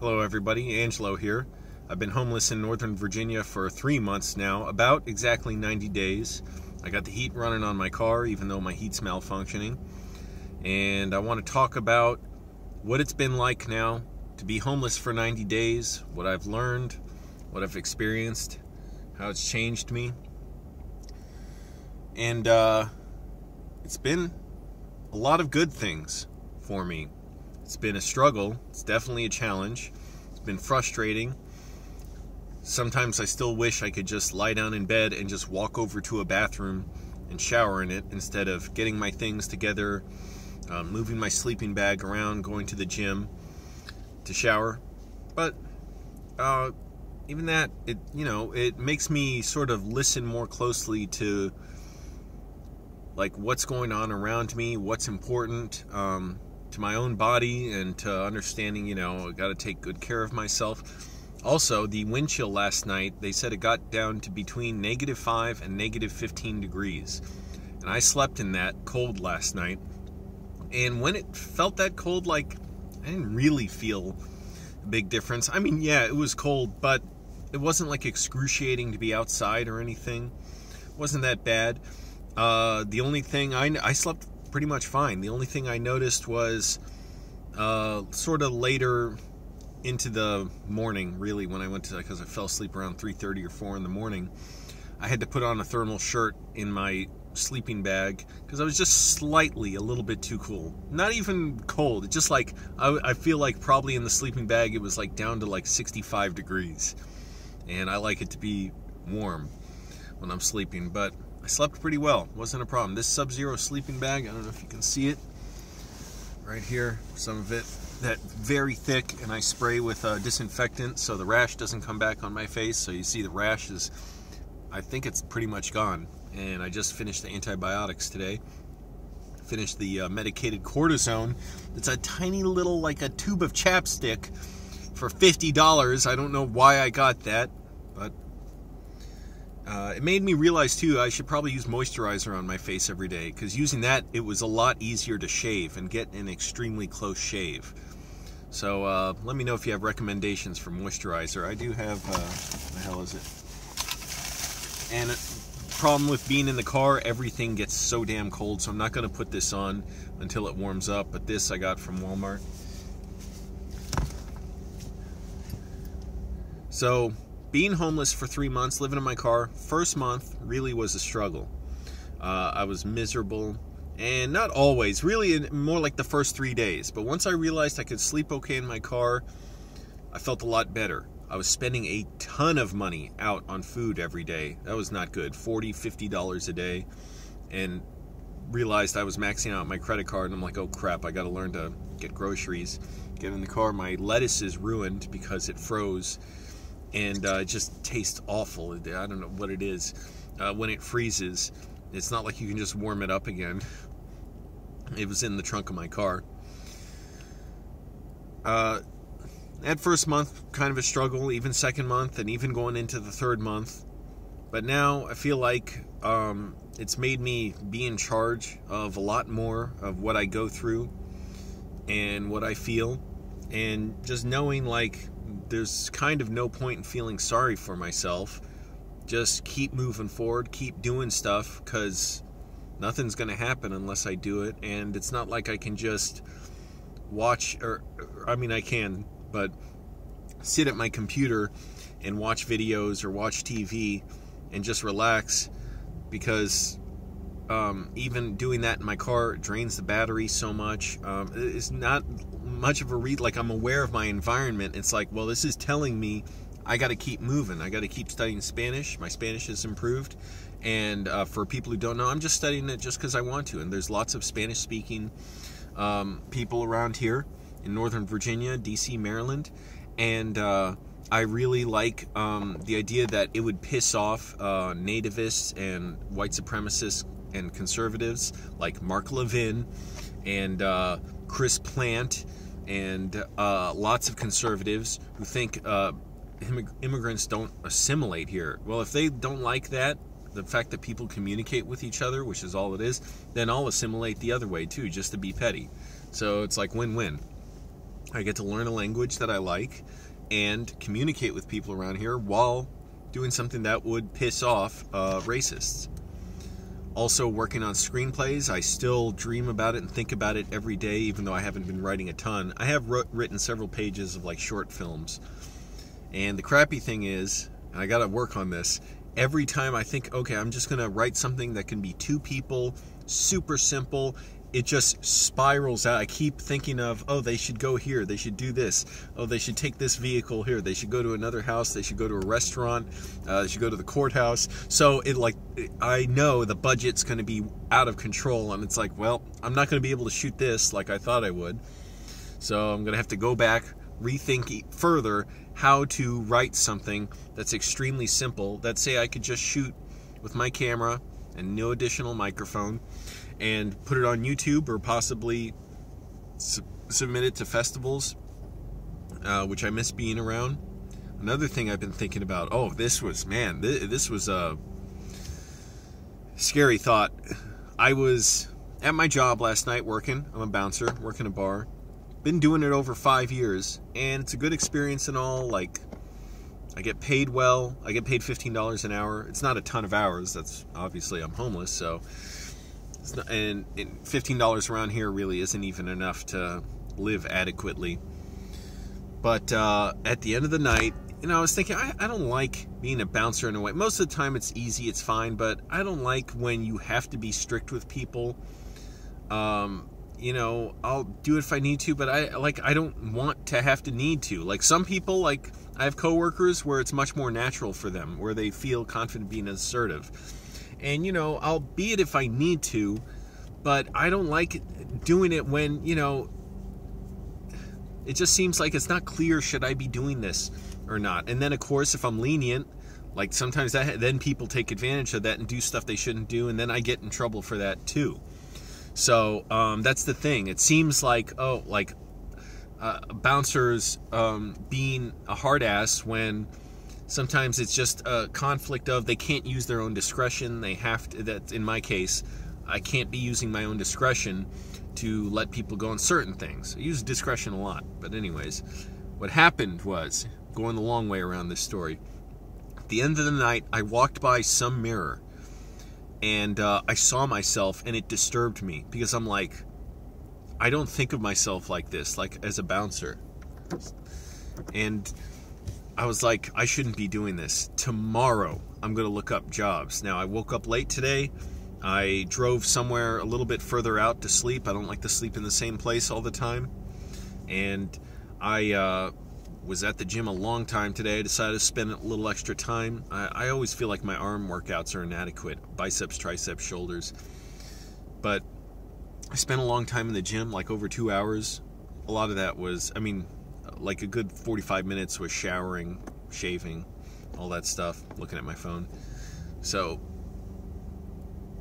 Hello everybody, Angelo here. I've been homeless in Northern Virginia for 3 months now, about exactly 90 days. I got the heat running on my car even though my heat's malfunctioning. And I want to talk about what it's been like now to be homeless for 90 days, what I've learned, what I've experienced, how it's changed me. And it's been a lot of good things for me. It's been a struggle. It's definitely a challenge. It's been frustrating. Sometimes I still wish I could just lie down in bed and just walk over to a bathroom and shower in it instead of getting my things together, moving my sleeping bag around, going to the gym to shower. But even that, it makes me sort of listen more closely to like what's going on around me, what's important to my own body, and to understanding, I got to take good care of myself. Also, the wind chill last night, they said it got down to between -5 and -15 degrees. And I slept in that cold last night. And when it felt that cold, I didn't really feel a big difference. I mean, yeah, it was cold, but it wasn't like excruciating to be outside or anything. It wasn't that bad. The only thing, I slept pretty much fine. The only thing I noticed was sort of later into the morning, really, when I went to, because I fell asleep around 3:30 or 4 in the morning, I had to put on a thermal shirt in my sleeping bag because I was just slightly a little bit too cool. Not even cold, it's just like, I feel like probably in the sleeping bag it was like down to like 65 degrees. And I like it to be warm when I'm sleeping, but I slept pretty well. Wasn't a problem. This Sub-Zero sleeping bag, I don't know if you can see it right here, some of it, that very thick, and I spray with disinfectant so the rash doesn't come back on my face. So you see the rash is, I think it's pretty much gone. And I just finished the antibiotics today. Finished the medicated cortisone. It's a tiny little, like a tube of chapstick for $50. I don't know why I got that, but it made me realize too I should probably use moisturizer on my face every day, because using that, it was a lot easier to shave and get an extremely close shave. So let me know if you have recommendations for moisturizer. I do have, what the hell is it? And the problem with being in the car, everything gets so damn cold, so I'm not going to put this on until it warms up. But this I got from Walmart. So being homeless for 3 months, living in my car, first month really was a struggle. I was miserable, and not always, really more like the first 3 days. But once I realized I could sleep okay in my car, I felt a lot better. I was spending a ton of money out on food every day. That was not good, $40, $50 a day, and realized I was maxing out my credit card, and I'm like, oh crap, I gotta learn to get groceries. Get in the car, my lettuce is ruined because it froze. And it just tastes awful. I don't know what it is. When it freezes, it's not like you can just warm it up again. It was in the trunk of my car. That first month, kind of a struggle, even second month, and even going into the third month. But now I feel like it's made me be in charge of a lot more of what I go through and what I feel. And just knowing there's kind of no point in feeling sorry for myself. Just keep moving forward, keep doing stuff, because nothing's going to happen unless I do it. And it's not like I can just watch, I mean I can, but sit at my computer and watch videos or watch TV and just relax, because even doing that in my car drains the battery so much. It's not much of a I'm aware of my environment. It's like, well, this is telling me I got to keep moving. I got to keep studying Spanish. My Spanish has improved. And for people who don't know, I'm just studying it just because I want to. And there's lots of Spanish-speaking people around here in Northern Virginia, D.C., Maryland. And I really like the idea that it would piss off nativists and white supremacists and conservatives like Mark Levin and Chris Plant and lots of conservatives who think immigrants don't assimilate here. Well, if they don't like that, the fact that people communicate with each other, which is all it is, then I'll assimilate the other way too, just to be petty. So it's like win-win. I get to learn a language that I like and communicate with people around here while doing something that would piss off racists. Also working on screenplays. I still dream about it and think about it every day, even though I haven't been writing a ton. I have written several pages of like short films. And the crappy thing is, and I gotta work on this, every time I think, okay, I'm just gonna write something that can be 2 people, super simple, it just spirals out. I keep thinking of, oh, they should go here, they should do this, oh, they should take this vehicle here, they should go to another house, they should go to a restaurant, they should go to the courthouse. So I know the budget's going to be out of control, and it's like, well, I'm not going to be able to shoot this like I thought I would. So I'm going to have to go back, rethink further how to write something that's extremely simple, that say I could just shoot with my camera and no additional microphone, and put it on YouTube, or possibly submit it to festivals, which I miss being around. Another thing I've been thinking about, this was a scary thought. I was at my job last night working. I'm a bouncer, working a bar. Been doing it over 5 years, and it's a good experience and all. Like, I get paid well. I get paid $15 an hour. It's not a ton of hours. That's obviously, I'm homeless, so... And $15 around here really isn't even enough to live adequately. But at the end of the night, I was thinking, I don't like being a bouncer in a way. Most of the time it's easy, it's fine, but I don't like when you have to be strict with people. I'll do it if I need to, but I don't want to have to need to. Like some people, like I have coworkers where it's much more natural for them, where they feel confident being assertive. And, I'll be it if I need to, but I don't like doing it when, it just seems like it's not clear, should I be doing this or not? And then, of course, if I'm lenient, like sometimes then people take advantage of that and do stuff they shouldn't do, and then I get in trouble for that too. So that's the thing. It seems like, bouncers being a hard ass when... Sometimes it's just a conflict of they can't use their own discretion. They have to, that in my case, I can't be using my own discretion to let people go on certain things. I use discretion a lot. But anyways, what happened was, going the long way around this story, at the end of the night, I walked by some mirror, and I saw myself, and it disturbed me, because I'm like, I don't think of myself like this, like as a bouncer. And I was like, I shouldn't be doing this. Tomorrow, I'm going to look up jobs. Now, I woke up late today. I drove somewhere a little bit further out to sleep. I don't like to sleep in the same place all the time. And I was at the gym a long time today. I decided to spend a little extra time. I always feel like my arm workouts are inadequate. Biceps, triceps, shoulders. But I spent a long time in the gym, like over 2 hours. A lot of that was, like a good 45 minutes was showering, shaving, all that stuff, looking at my phone. So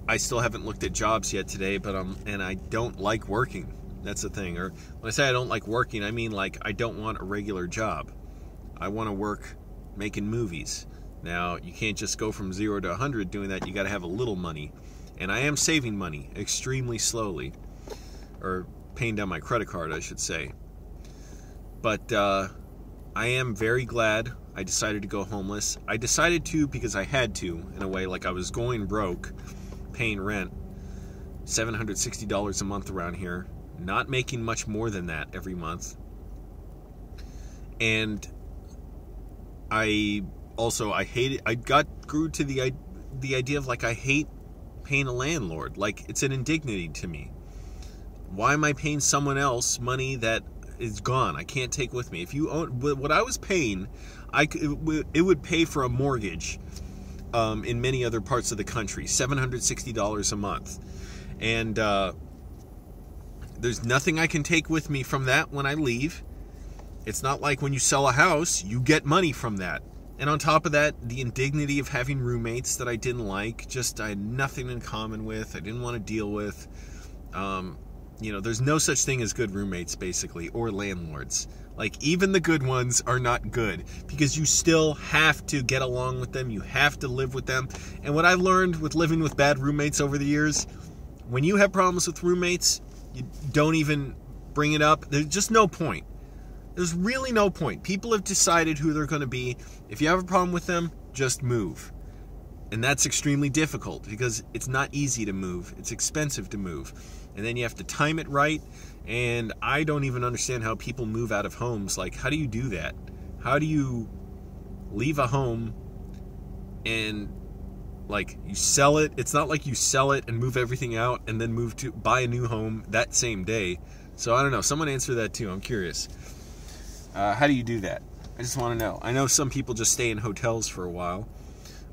I still haven't looked at jobs yet today, but I don't like working. That's the thing. Or when I say I don't like working, I mean like I don't want a regular job. I want to work making movies. Now, you can't just go from 0 to 100 doing that. You got to have a little money. And I am saving money extremely slowly, or paying down my credit card, I should say. But I am very glad I decided to go homeless. I decided to because I had to, in a way. Like I was going broke, paying rent, $760 a month around here, not making much more than that every month. And I grew to the idea of like I hate paying a landlord. Like it's an indignity to me. Why am I paying someone else money that is gone? I can't take with me. If you own what I was paying, it would pay for a mortgage in many other parts of the country. $760 a month, and there's nothing I can take with me from that when I leave. It's not like when you sell a house, you get money from that. And on top of that, the indignity of having roommates that I didn't like, just I had nothing in common with, I didn't want to deal with. There's no such thing as good roommates, basically, or landlords. Like, even the good ones are not good, because you still have to get along with them, you have to live with them. And what I learned with living with bad roommates over the years, when you have problems with roommates, you don't even bring it up. There's just no point. There's really no point. People have decided who they're going to be. If you have a problem with them, just move. And that's extremely difficult because it's not easy to move. It's expensive to move. And then you have to time it right. And I don't even understand how people move out of homes. Like, how do you do that? How do you leave a home and, like, you sell it? It's not like you sell it and move everything out and then move to buy a new home that same day. So I don't know. Someone answer that too. I'm curious. How do you do that? I just want to know. I know some people just stay in hotels for a while.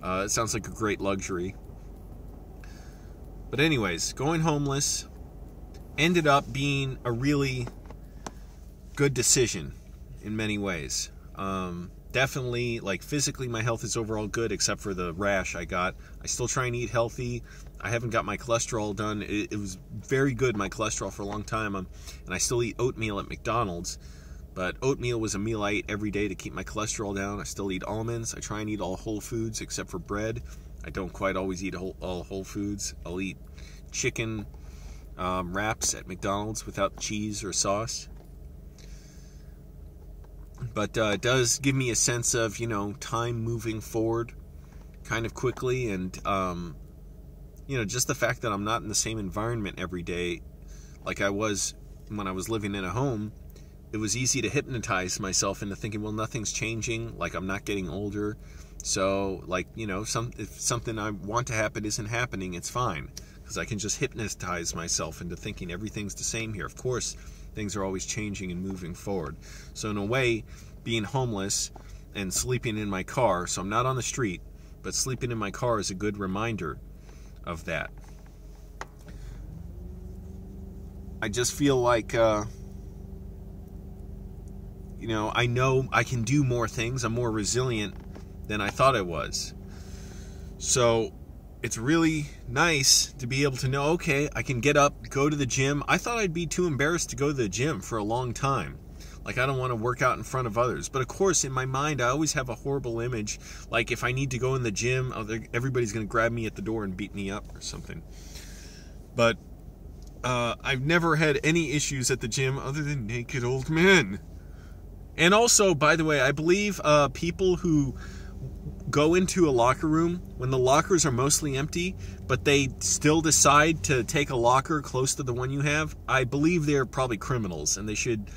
It sounds like a great luxury. But anyways, going homeless ended up being a really good decision in many ways. Definitely, like, physically my health is overall good except for the rash I got. I still try and eat healthy. I haven't got my cholesterol done. It was very good, my cholesterol, for a long time. And I still eat oatmeal at McDonald's. But oatmeal was a meal I ate every day to keep my cholesterol down. I still eat almonds. I try and eat all whole foods except for bread. I don't quite always eat all whole foods. I'll eat chicken wraps at McDonald's without cheese or sauce. But it does give me a sense of, time moving forward kind of quickly. And, just the fact that I'm not in the same environment every day like I was when I was living in a home. It was easy to hypnotize myself into thinking, well, nothing's changing, like I'm not getting older. So, like, if something I want to happen isn't happening, it's fine. Because I can just hypnotize myself into thinking everything's the same here. Of course, things are always changing and moving forward. So in a way, being homeless and sleeping in my car, so I'm not on the street, but sleeping in my car is a good reminder of that. I just feel like... I know I can do more things. I'm more resilient than I thought I was. So it's really nice to be able to know, okay, I can get up, go to the gym. I thought I'd be too embarrassed to go to the gym for a long time. Like, I don't want to work out in front of others. But of course, in my mind, I always have a horrible image. Like, if I need to go in the gym, everybody's going to grab me at the door and beat me up or something. But I've never had any issues at the gym other than naked old men. And also, by the way, I believe people who go into a locker room when the lockers are mostly empty, but they still decide to take a locker close to the one you have, I believe they're probably criminals, and they should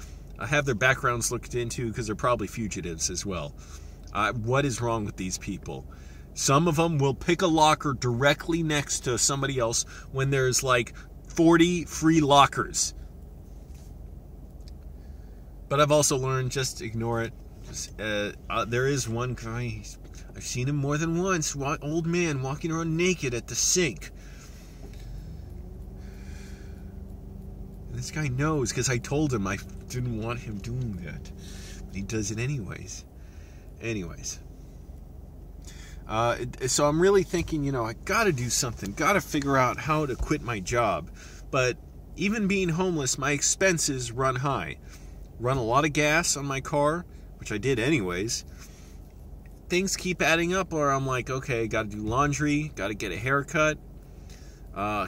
have their backgrounds looked into because they're probably fugitives as well. What is wrong with these people? Some of them will pick a locker directly next to somebody else when there's like 40 free lockers. But I've also learned, just ignore it. There is one guy, I've seen him more than once, old man walking around naked at the sink. And this guy knows, because I told him I didn't want him doing that. But he does it anyways. So I'm really thinking, I gotta do something. Gotta figure out how to quit my job. But even being homeless, my expenses run high. Run a lot of gas on my car, which I did anyways. Things keep adding up, or I'm like, okay, gotta do laundry, gotta get a haircut.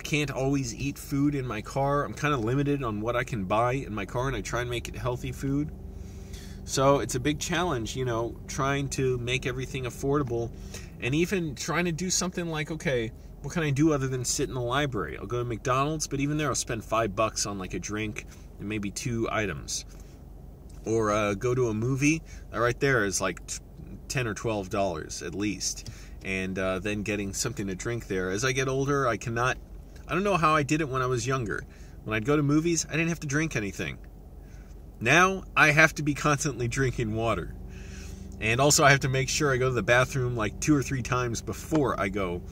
Can't always eat food in my car. I'm kind of limited on what I can buy in my car, and I try and make it healthy food. So it's a big challenge, trying to make everything affordable, and even trying to do something like, okay, what can I do other than sit in the library? I'll go to McDonald's, but even there I'll spend $5 on like a drink and maybe 2 items. Or go to a movie. Right there is like $10 or $12 at least. And then getting something to drink there. As I get older, I don't know how I did it when I was younger. When I'd go to movies, I didn't have to drink anything. Now, I have to be constantly drinking water. And also I have to make sure I go to the bathroom like 2 or 3 times before I go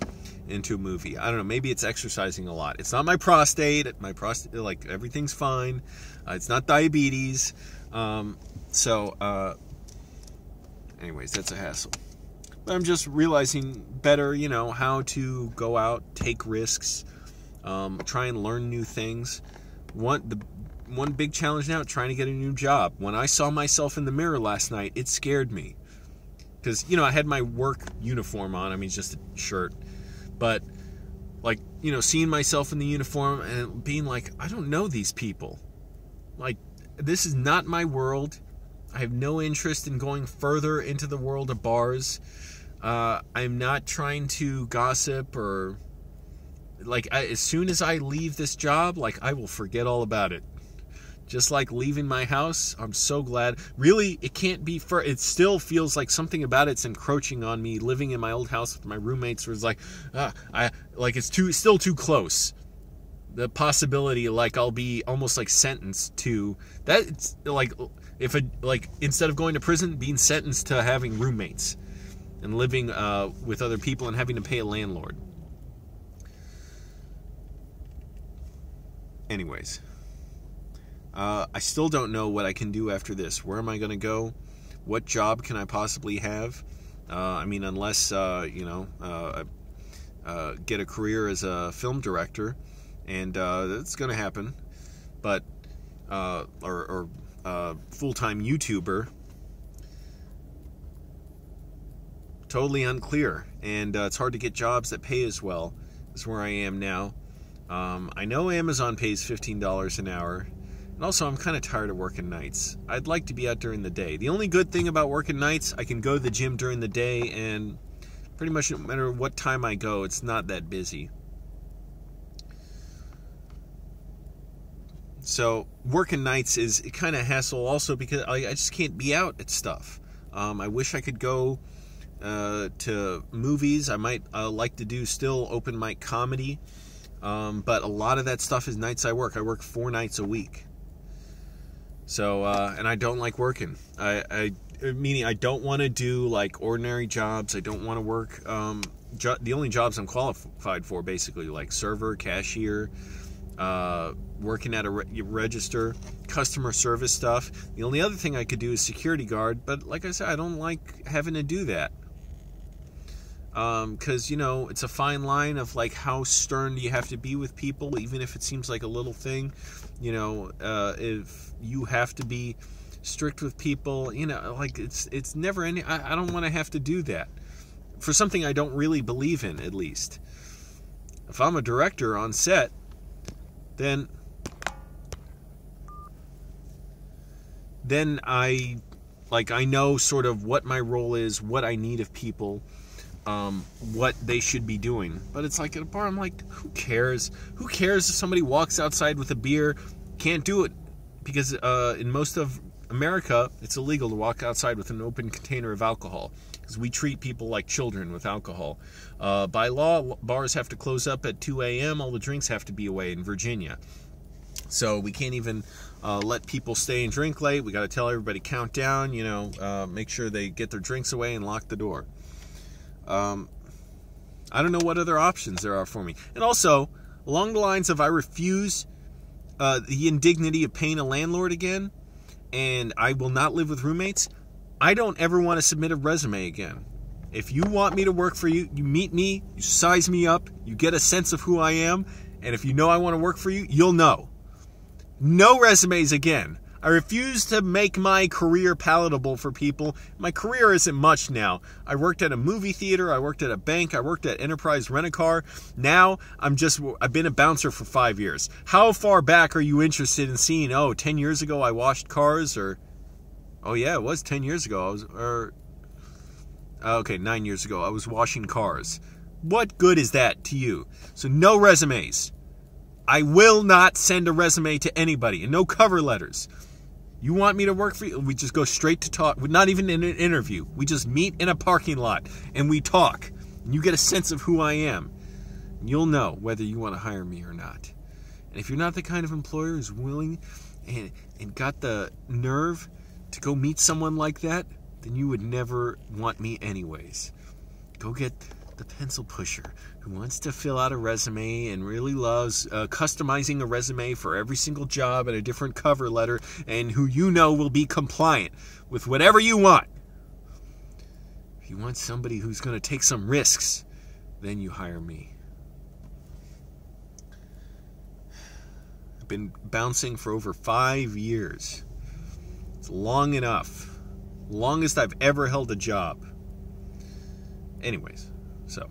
into a movie. I don't know, maybe it's exercising a lot. It's not my prostate, like, everything's fine. It's not diabetes. Anyways, that's a hassle. But I'm just realizing better, how to go out, take risks, try and learn new things. One big challenge now, trying to get a new job. When I saw myself in the mirror last night, it scared me. Because, I had my work uniform on. I mean, just a shirt. But, like, seeing myself in the uniform and being like, I don't know these people. Like, this is not my world. I have no interest in going further into the world of bars. I'm not trying to gossip or as soon as I leave this job, I will forget all about it. Just like leaving my house, I'm so glad. Really, it can't be it still feels like something about it's encroaching on me. Living in my old house with my roommates was it's still too close. The possibility I'll be almost sentenced to that. It's instead of going to prison, being sentenced to having roommates and living with other people and having to pay a landlord. Anyways, I still don't know what I can do after this. Where am I going to go? What job can I possibly have? Unless get a career as a film director, and that's going to happen. But or full-time YouTuber. Totally unclear, and it's hard to get jobs that pay as well as where I am now. I know Amazon pays $15 an hour, and also I'm kind of tired of working nights. I'd like to be out during the day. The only good thing about working nights, I can go to the gym during the day, and pretty much no matter what time I go, it's not that busy. So working nights is kind of hassle also because I just can't be out at stuff. I wish I could go to movies. I might like to do still open mic comedy, but a lot of that stuff is nights I work. I work 4 nights a week. So and I don't like working. Meaning I don't want to do ordinary jobs. I don't want to work. The only jobs I'm qualified for basically server, cashier, working at a register, customer service stuff. The only other thing I could do is security guard, but like I said, I don't like having to do that. Because, it's a fine line of how stern do you have to be with people, even if it seems like a little thing. If you have to be strict with people, it's never any. I don't want to have to do that for something I don't really believe in, at least. If I'm a director on set, then I know sort of what my role is, what I need of people, what they should be doing. But it's at a bar, I'm who cares? Who cares if somebody walks outside with a beer? Can't do it because in most of America, it's illegal to walk outside with an open container of alcohol because we treat people like children with alcohol. By law, bars have to close up at 2 a.m. All the drinks have to be away in Virginia. So we can't even let people stay and drink late. We got to tell everybody count down, make sure they get their drinks away and lock the door. I don't know what other options there are for me. And also, along the lines of I refuse the indignity of paying a landlord again, and I will not live with roommates, I don't ever want to submit a resume again. If you want me to work for you, you meet me, you size me up, you get a sense of who I am, and if you know I want to work for you, you'll know. No resumes again. I refuse to make my career palatable for people. My career isn't much now. I worked at a movie theater, I worked at a bank, I worked at Enterprise Rent-A-Car. Now, I've been a bouncer for 5 years. How far back are you interested in seeing, 10 years ago I washed cars, or, oh yeah, it was 10 years ago, 9 years ago, I was washing cars. What good is that to you? So no resumes. I will not send a resume to anybody, and no cover letters. You want me to work for you? We just go straight to talk. Not even in an interview. We just meet in a parking lot, and we talk. And you get a sense of who I am. And you'll know whether you want to hire me or not. And if you're not the kind of employer who's willing and got the nerve to go meet someone like that, then you would never want me anyways. Go get the pencil pusher who wants to fill out a resume and really loves customizing a resume for every single job and a different cover letter, and who will be compliant with whatever you want. If you want somebody who's going to take some risks, then you hire me. I've been bouncing for over 5 years. It's long enough. Longest I've ever held a job. Anyways, so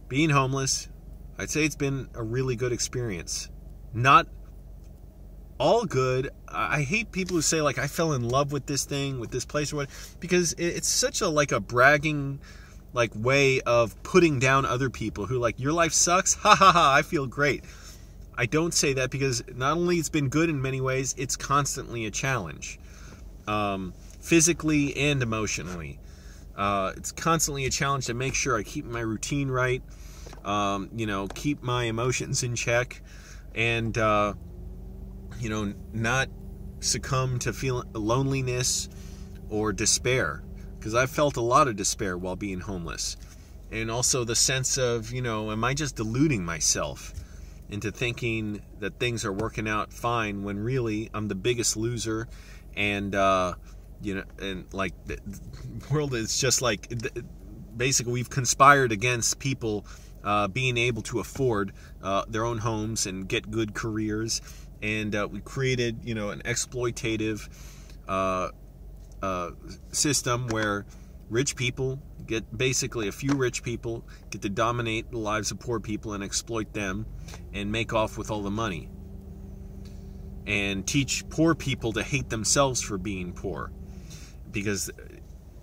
being homeless, I'd say it's been a really good experience. Not all good. I hate people who say, like, I fell in love with this thing, with this place or what, because it's such a, like, a bragging, like, way of putting down other people who, like, your life sucks, ha ha ha, I feel great. I don't say that because not only it's been good in many ways, it's constantly a challenge, physically and emotionally. It's constantly a challenge to make sure I keep my routine right, you know, keep my emotions in check, and, you know, not succumb to loneliness or despair, because I've felt a lot of despair while being homeless. And also the sense of, you know, am I just deluding myself into thinking that things are working out fine when really I'm the biggest loser, and you know, and like the world is just like, basically we've conspired against people being able to afford their own homes and get good careers, and we created, you know, an exploitative system where rich people get, basically a few rich people get to dominate the lives of poor people and exploit them and make off with all the money, and teach poor people to hate themselves for being poor, because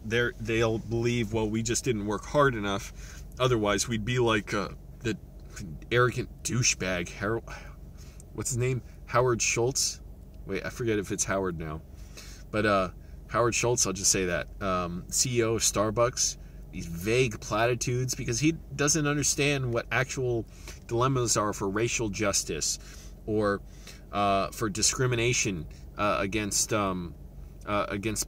they'll believe, well, we just didn't work hard enough, otherwise we'd be like the arrogant douchebag, what's his name, Howard Schultz, wait, I forget if it's Howard now, but Howard Schultz, I'll just say that, CEO of Starbucks, these vague platitudes, because he doesn't understand what actual dilemmas are for racial justice, or for discrimination against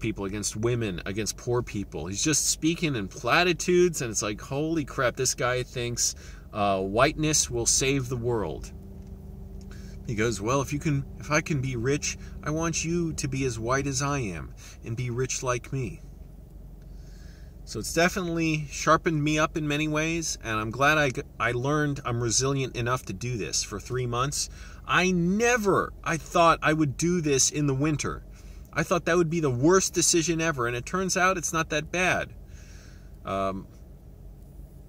people, against women, against poor people. He's just speaking in platitudes, and it's like, holy crap, this guy thinks whiteness will save the world. He goes, well, if I can be rich, I want you to be as white as I am and be rich like me. So it's definitely sharpened me up in many ways, and I'm glad I learned I'm resilient enough to do this for 3 months. I thought I would do this in the winter. I thought that would be the worst decision ever, and it turns out it's not that bad.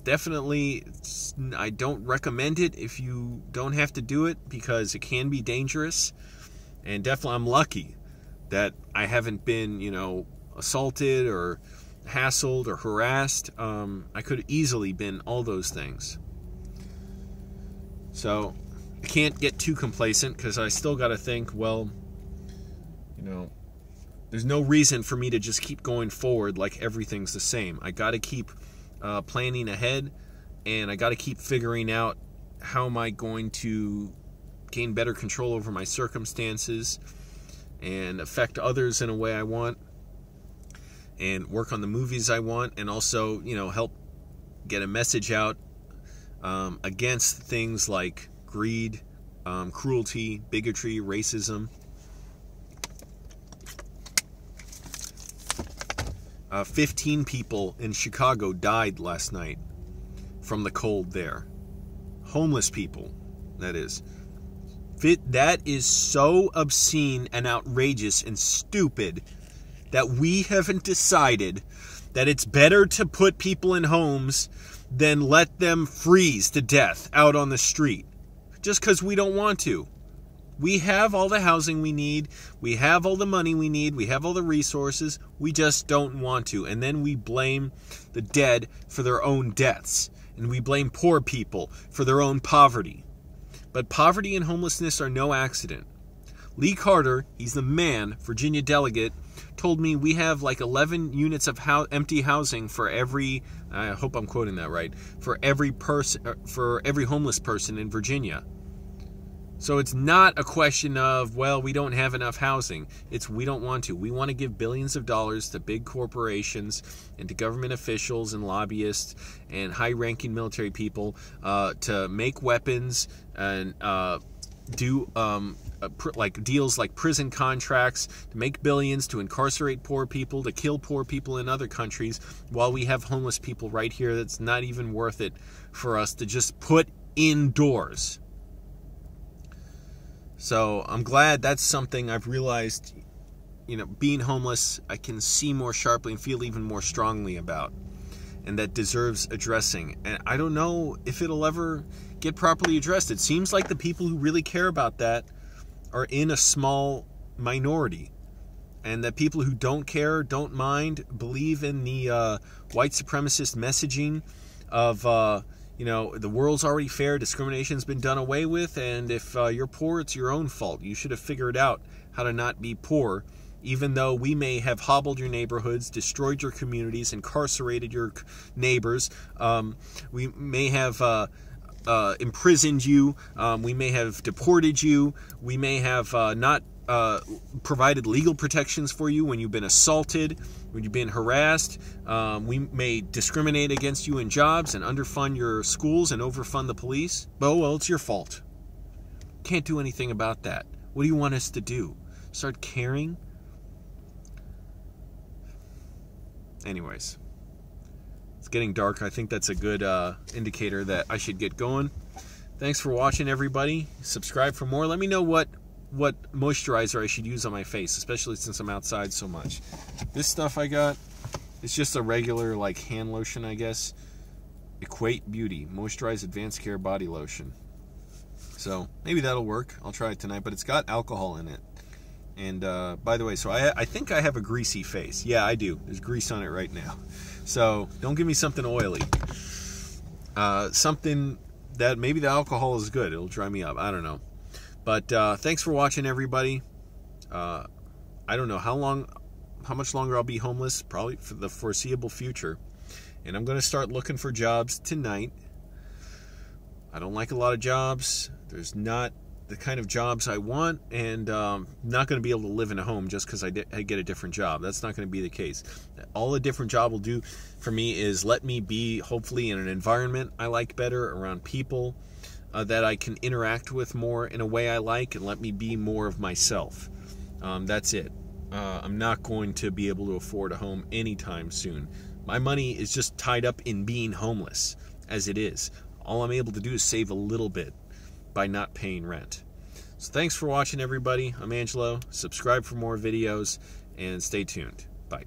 Definitely, I don't recommend it if you don't have to do it, because it can be dangerous. And definitely, I'm lucky that I haven't been, you know, assaulted or hassled or harassed. I could have easily been all those things. So I can't get too complacent, because I still got to think, well, you know, there's no reason for me to just keep going forward like everything's the same. I got to keep planning ahead, and I got to keep figuring out how am I going to gain better control over my circumstances and affect others in a way I want, and work on the movies I want, and also, you know, help get a message out against things like greed, cruelty, bigotry, racism. 15 people in Chicago died last night from the cold there. Homeless people, that is. That is so obscene and outrageous and stupid that we haven't decided that it's better to put people in homes than let them freeze to death out on the street just because we don't want to. We have all the housing we need. We have all the money we need. We have all the resources. We just don't want to. And then we blame the dead for their own deaths. And we blame poor people for their own poverty. But poverty and homelessness are no accident. Lee Carter, he's the man, Virginia delegate, told me we have like 11 units of empty housing for every, I hope I'm quoting that right, for every homeless person in Virginia. So it's not a question of, well, we don't have enough housing. It's we don't want to. We want to give billions of dollars to big corporations and to government officials and lobbyists and high-ranking military people to make weapons and do like deals like prison contracts, to make billions, to incarcerate poor people, to kill poor people in other countries, while we have homeless people right here that's not even worth it for us to just put indoors. So I'm glad that's something I've realized, you know, being homeless, I can see more sharply and feel even more strongly about, and that deserves addressing. And I don't know if it'll ever get properly addressed. It seems like the people who really care about that are in a small minority, and that people who don't care, don't mind, believe in the white supremacist messaging of, you know, the world's already fair, discrimination's been done away with, and if you're poor, it's your own fault. You should have figured out how to not be poor, even though we may have hobbled your neighborhoods, destroyed your communities, incarcerated your neighbors. We may have imprisoned you. We may have deported you. We may have not provided legal protections for you when you've been assaulted, when you've been harassed. We may discriminate against you in jobs and underfund your schools and overfund the police. But, well, it's your fault. Can't do anything about that. What do you want us to do? Start caring? Anyways, it's getting dark. I think that's a good indicator that I should get going. Thanks for watching, everybody. Subscribe for more. Let me know what moisturizer I should use on my face, especially since I'm outside so much. This stuff I got, it's just a regular like hand lotion, I guess. Equate Beauty Moisturize Advanced Care Body Lotion. So maybe that'll work. I'll try it tonight, but it's got alcohol in it. And by the way, so I think I have a greasy face. Yeah, I do. There's grease on it right now. So don't give me something oily. Something that maybe the alcohol is good. It'll dry me up. I don't know. But thanks for watching, everybody. I don't know how much longer I'll be homeless. Probably for the foreseeable future. And I'm going to start looking for jobs tonight. I don't like a lot of jobs. There's not the kind of jobs I want, and not going to be able to live in a home just because I get a different job. That's not going to be the case. All a different job will do for me is let me be, hopefully, in an environment I like better, around people that I can interact with more in a way I like, and let me be more of myself. That's it. I'm not going to be able to afford a home anytime soon. My money is just tied up in being homeless, as it is. All I'm able to do is save a little bit by not paying rent. So thanks for watching, everybody. I'm Angelo. Subscribe for more videos, and stay tuned. Bye.